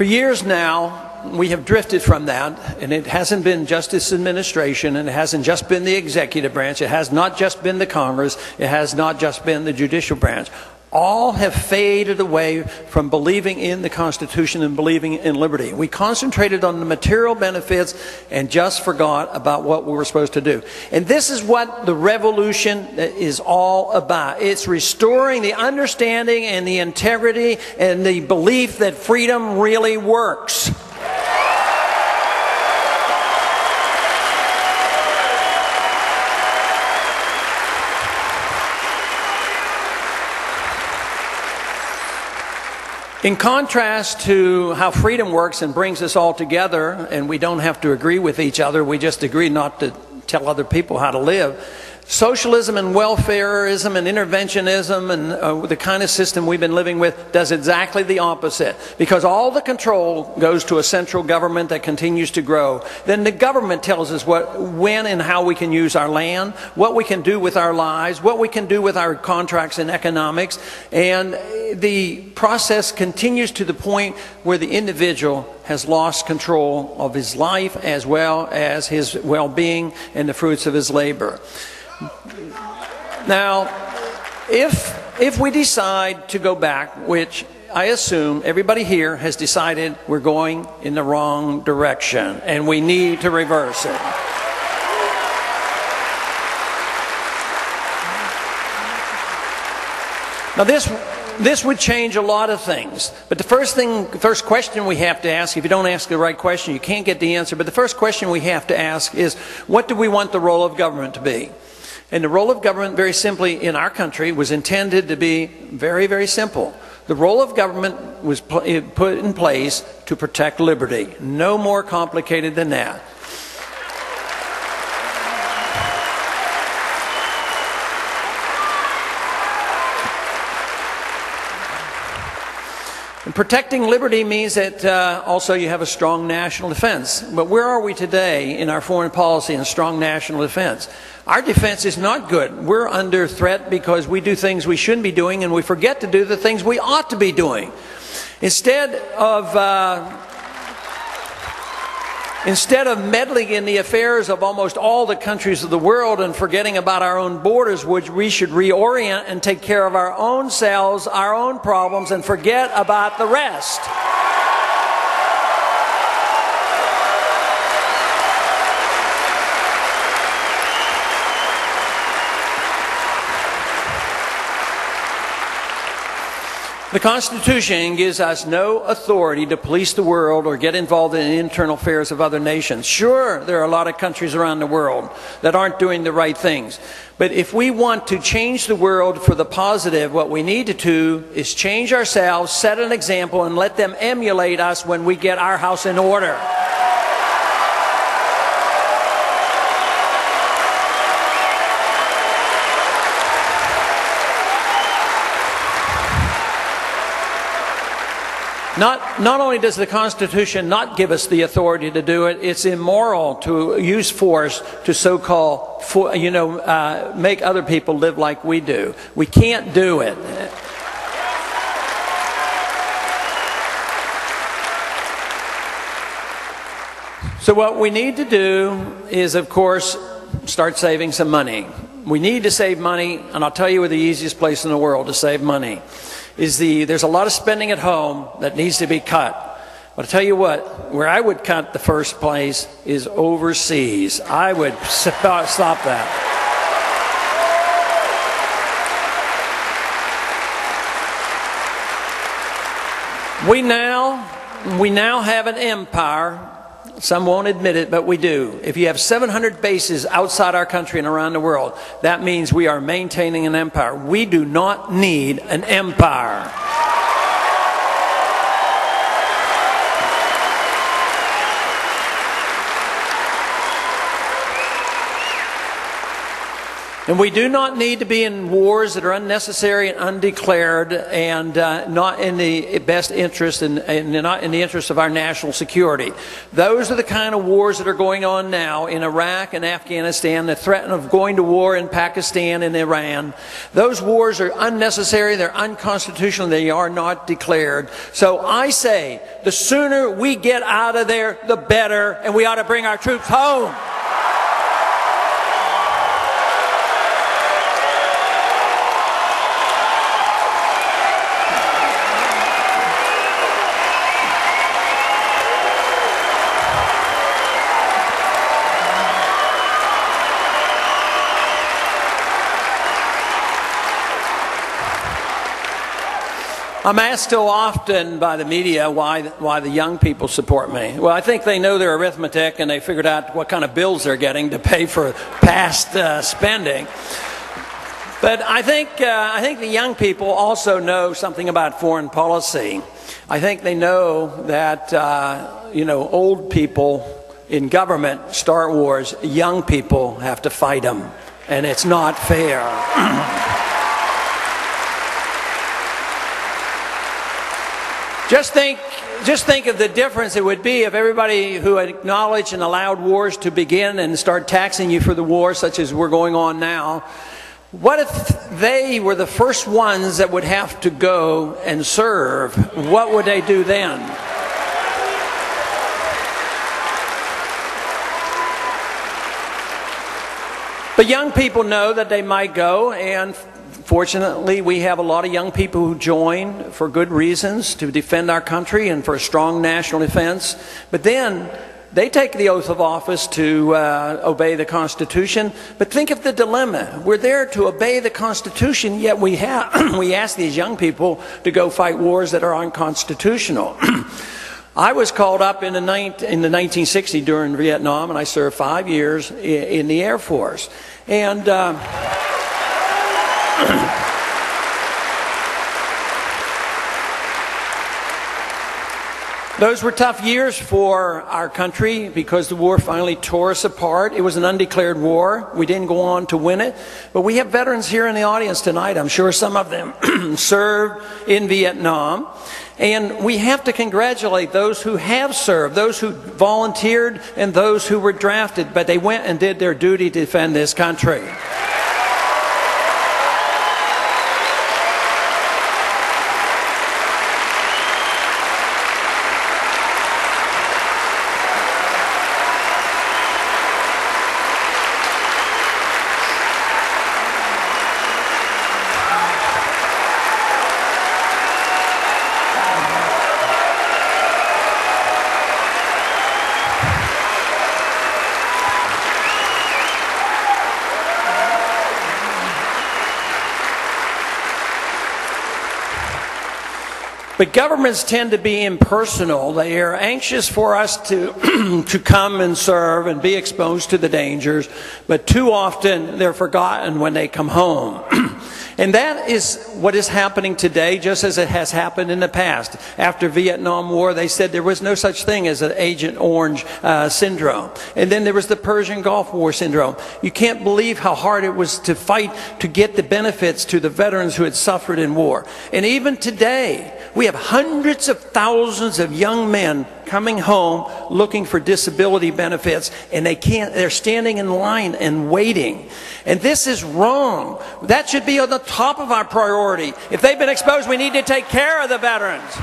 For years now, we have drifted from that, and it hasn't been just this administration, and it hasn't just been the executive branch, it has not just been the Congress, it has not just been the judicial branch. All have faded away from believing in the Constitution and believing in liberty. We concentrated on the material benefits and just forgot about what we were supposed to do. And this is what the revolution is all about. It's restoring the understanding and the integrity and the belief that freedom really works. In contrast to how freedom works and brings us all together, and we don't have to agree with each other, we just agree not to tell other people how to live, socialism and welfareism and interventionism and the kind of system we've been living with does exactly the opposite. Because all the control goes to a central government that continues to grow. Then the government tells us when and how we can use our land, what we can do with our lives, what we can do with our contracts and economics. And the process continues to the point where the individual has lost control of his life as well as his well-being and the fruits of his labor. Now, if we decide to go back, which I assume everybody here has decided we're going in the wrong direction and we need to reverse it. Now this would change a lot of things. But the first question we have to ask, if you don't ask the right question, you can't get the answer. But the first question we have to ask is, what do we want the role of government to be? And the role of government, very simply, in our country, was intended to be very, very simple. The role of government was put in place to protect liberty. No more complicated than that. And protecting liberty means that also you have a strong national defense. But where are we today in our foreign policy and strong national defense? Our defense is not good. We're under threat because we do things we shouldn't be doing and we forget to do the things we ought to be doing. Instead of meddling in the affairs of almost all the countries of the world and forgetting about our own borders, which we should reorient and take care of our own selves, our own problems, and forget about the rest. The Constitution gives us no authority to police the world or get involved in the internal affairs of other nations. Sure, there are a lot of countries around the world that aren't doing the right things. But if we want to change the world for the positive, what we need to do is change ourselves, set an example, and let them emulate us when we get our house in order. Not only does the Constitution not give us the authority to do it, it's immoral to use force to so-called, make other people live like we do. We can't do it. So what we need to do is, of course, start saving some money. We need to save money, and I'll tell you where the easiest place in the world to save money is there's a lot of spending at home that needs to be cut. But I'll tell you what, where I would cut the first place is overseas. I would stop that. We now have an empire. Some won't admit it, but we do. If you have 700 bases outside our country and around the world, that means we are maintaining an empire. We do not need an empire. And we do not need to be in wars that are unnecessary and undeclared and not in the best interest and not in the interest of our national security. Those are the kind of wars that are going on now in Iraq and Afghanistan, the threat of going to war in Pakistan and Iran. Those wars are unnecessary, they're unconstitutional, they are not declared. So I say, the sooner we get out of there, the better, and we ought to bring our troops home. I'm asked so often by the media why the young people support me. Well, I think they know their arithmetic and they figured out what kind of bills they're getting to pay for past spending. But I think the young people also know something about foreign policy. I think they know that old people in government start wars, young people have to fight them, and it's not fair. Just think of the difference it would be if everybody who had acknowledged and allowed wars to begin and start taxing you for the war, such as we're going on now. What if they were the first ones that would have to go and serve? What would they do then? But young people know that they might go, and fortunately, we have a lot of young people who join for good reasons, to defend our country and for a strong national defense. But then they take the oath of office to obey the Constitution. But think of the dilemma. We're there to obey the Constitution, yet we ask these young people to go fight wars that are unconstitutional. I was called up in the 1960s during Vietnam, and I served 5 years in the Air Force. And those were tough years for our country because the war finally tore us apart. It was an undeclared war. We didn't go on to win it. But we have veterans here in the audience tonight. I'm sure some of them served in Vietnam. And we have to congratulate those who have served, those who volunteered, and those who were drafted. But they went and did their duty to defend this country. But governments tend to be impersonal. They are anxious for us to come and serve and be exposed to the dangers, but too often they're forgotten when they come home. And that is what is happening today, just as it has happened in the past. After Vietnam War, they said there was no such thing as an Agent Orange syndrome. And then there was the Persian Gulf War syndrome. You can't believe how hard it was to fight to get the benefits to the veterans who had suffered in war. And even today, we have hundreds of thousands of young men coming home looking for disability benefits, and they're standing in line and waiting. And this is wrong. That should be on the top of our priority. If they've been exposed, we need to take care of the veterans.